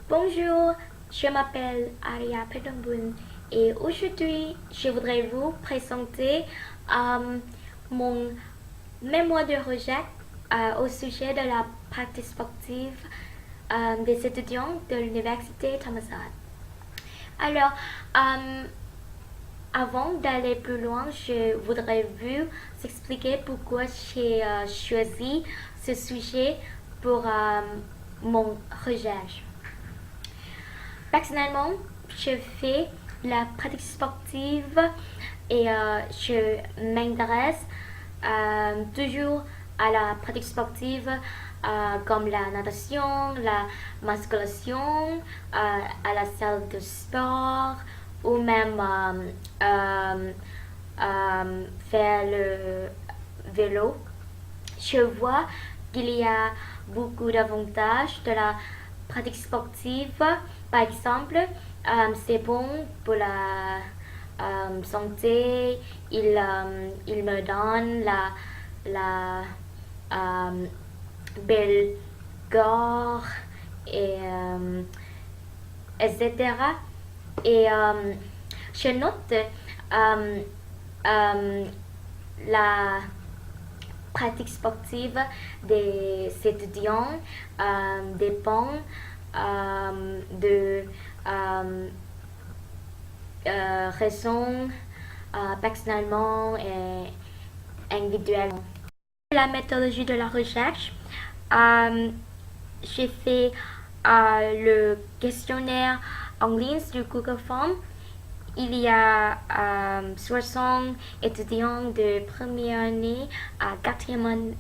Bonjour, je m'appelle Aria Pedombun et aujourd'hui je voudrais vous présenter euh, mon mémoire de rejet au sujet de la pratique sportive des étudiants de l'université Thammasat. Alors, euh, avant d'aller plus loin, je voudrais vous expliquer pourquoi j'ai choisi ce sujet pour mon recherche. Personnellement, je fais la pratique sportive et je m'intéresse toujours à la pratique sportive comme la natation, la musculation, à la salle de sport ou même faire le vélo. Je vois qu'il y a beaucoup d'avantages de la pratique sportive. Par exemple, c'est bon pour la santé. Il me donne la belle corps et etc. Et je note la pratique sportive des étudiants dépend de raisons personnellement et individuellement. La méthodologie de la recherche, j'ai fait le questionnaire en ligne sur Google Forms. Il y a 60 étudiants de première année à quatrième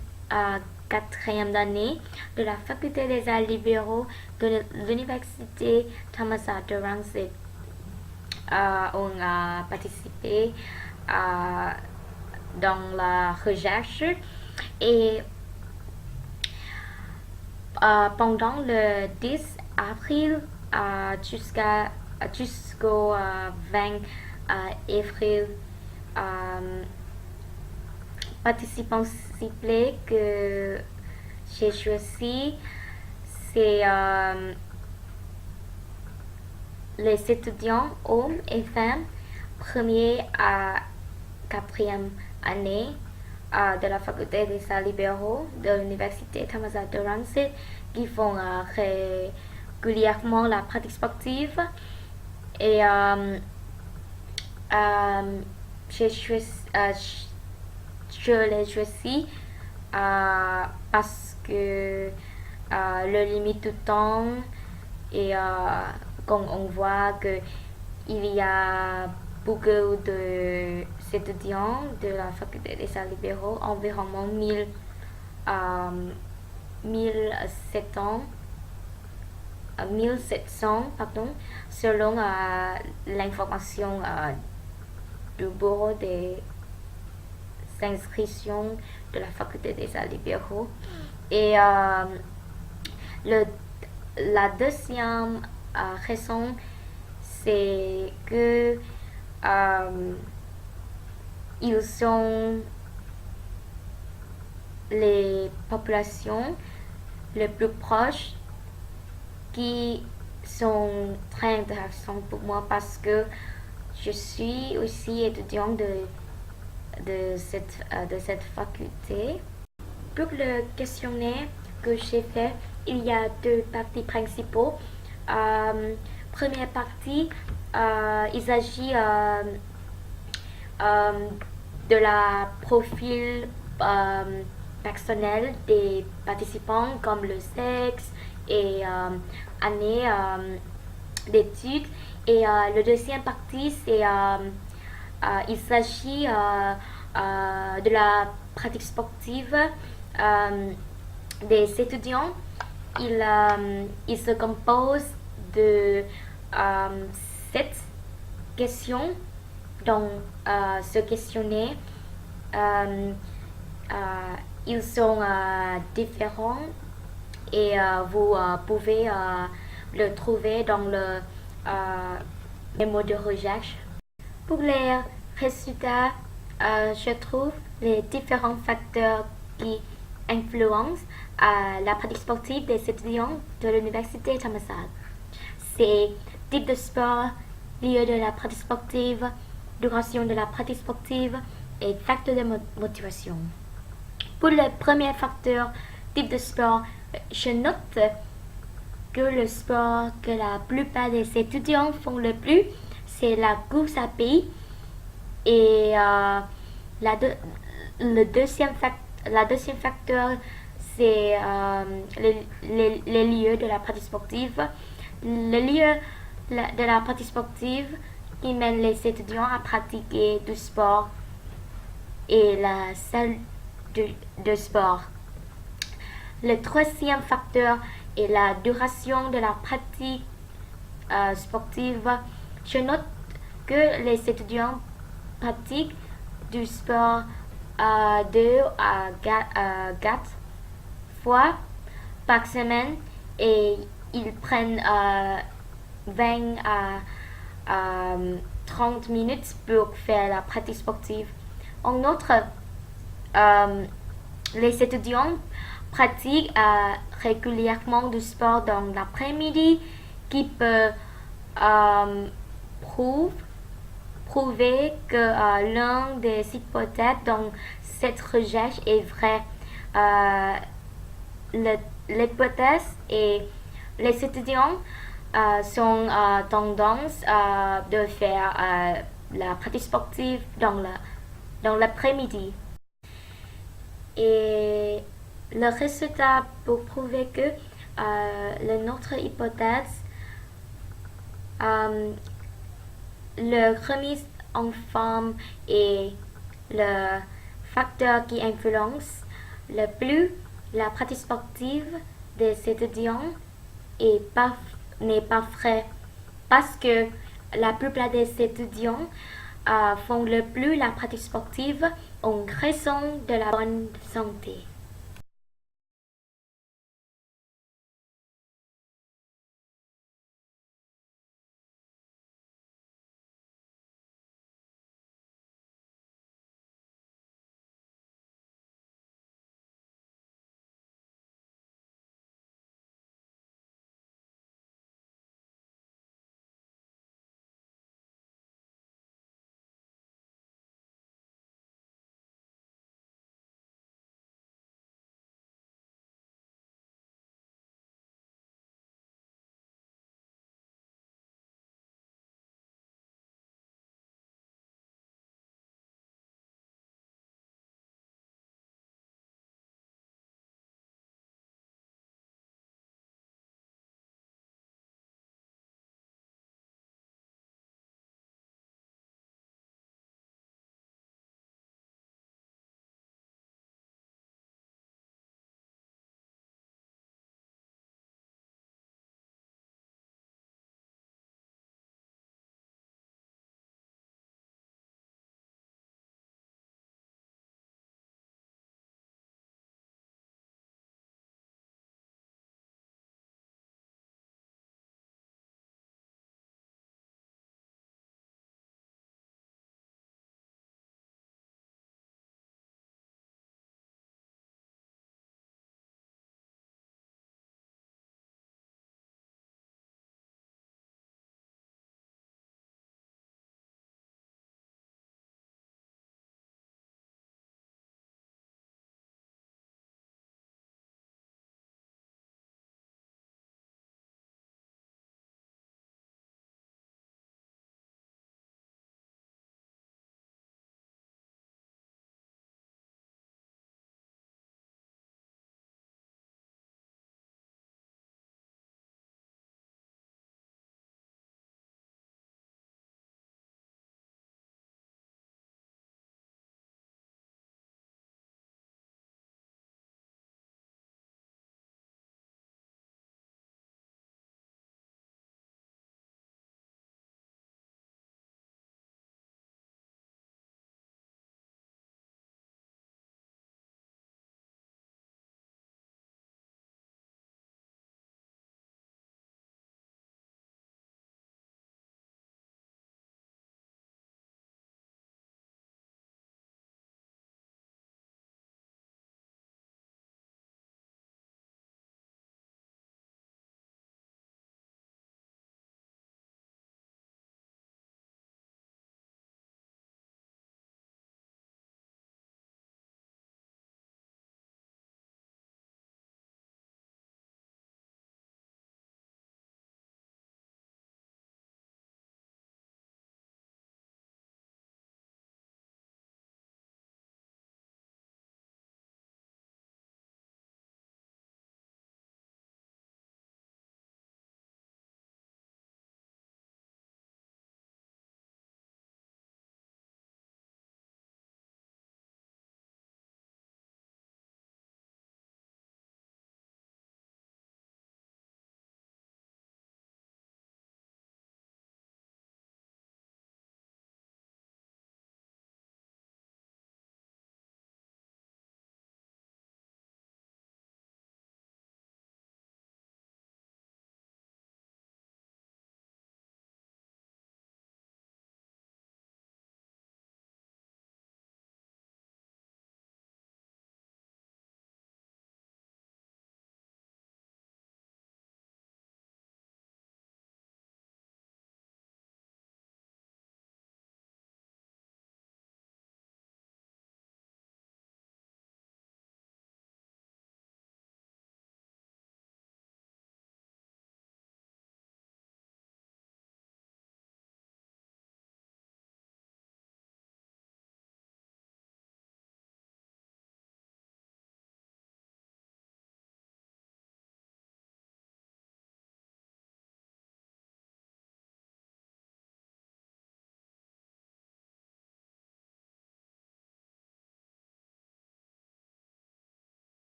année de la faculté des arts libéraux de l'université Thammasat de Rangsit ont participé dans la recherche et pendant le 10 avril jusqu'au 20 avril, participants ciblés que j'ai choisi, c'est les étudiants hommes et femmes première à quatrième année de la faculté des arts libéraux de l'université Thammasat de Rangsit qui font régulièrement la pratique sportive et je l'ai choisi parce que le limite de temps et quand on voit que il y a beaucoup d'étudiants de la faculté des arts libéraux, environ 1700 pardon, selon l'information du bureau des inscriptions de la faculté des arts libéraux. Et la deuxième raison, c'est que ils sont les populations les plus proches qui sont très intéressantes pour moi parce que je suis aussi étudiante de cette faculté. Pour le questionnaire que j'ai fait, il y a deux parties principaux. Première partie, il s'agit de la profil personnel des participants comme le sexe et année d'études. Et la deuxième partie, c'est il s'agit de la pratique sportive des étudiants. Il se compose de 7 questions dans ce questionnaire. Ils sont différents et vous pouvez le trouver dans le mémo de recherche. Pour les résultats, je trouve les différents facteurs qui influencent la pratique sportive des étudiants de l'université Thammasat. c'est type de sport, lieu de la pratique sportive, duration de la pratique sportive et facteur de motivation. Pour le premier facteur, type de sport, je note que le sport que la plupart des étudiants font le plus, c'est la course à pied. Et le deuxième facteur, c'est les lieux de la pratique sportive. Le lieu de la pratique sportive qui mène les étudiants à pratiquer du sport et la salle de sport. Le troisième facteur est la duration de la pratique sportive. Je note que les étudiants pratiquent du sport 2 à 4 fois par semaine et ils prennent 20 à 30 minutes pour faire la pratique sportive. En outre, les étudiants pratiquent régulièrement du sport dans l'après-midi qui peut prouver que l'un des hypothèses dans cette recherche est vrai. L'hypothèse est les étudiants sont tendance de faire la pratique sportive dans l'après-midi. Et le résultat pour prouver que notre hypothèse, le remise en forme est le facteur qui influence le plus la pratique sportive des étudiants n'est pas vrai parce que la plupart des étudiants font le plus la pratique sportive en raison de la bonne santé.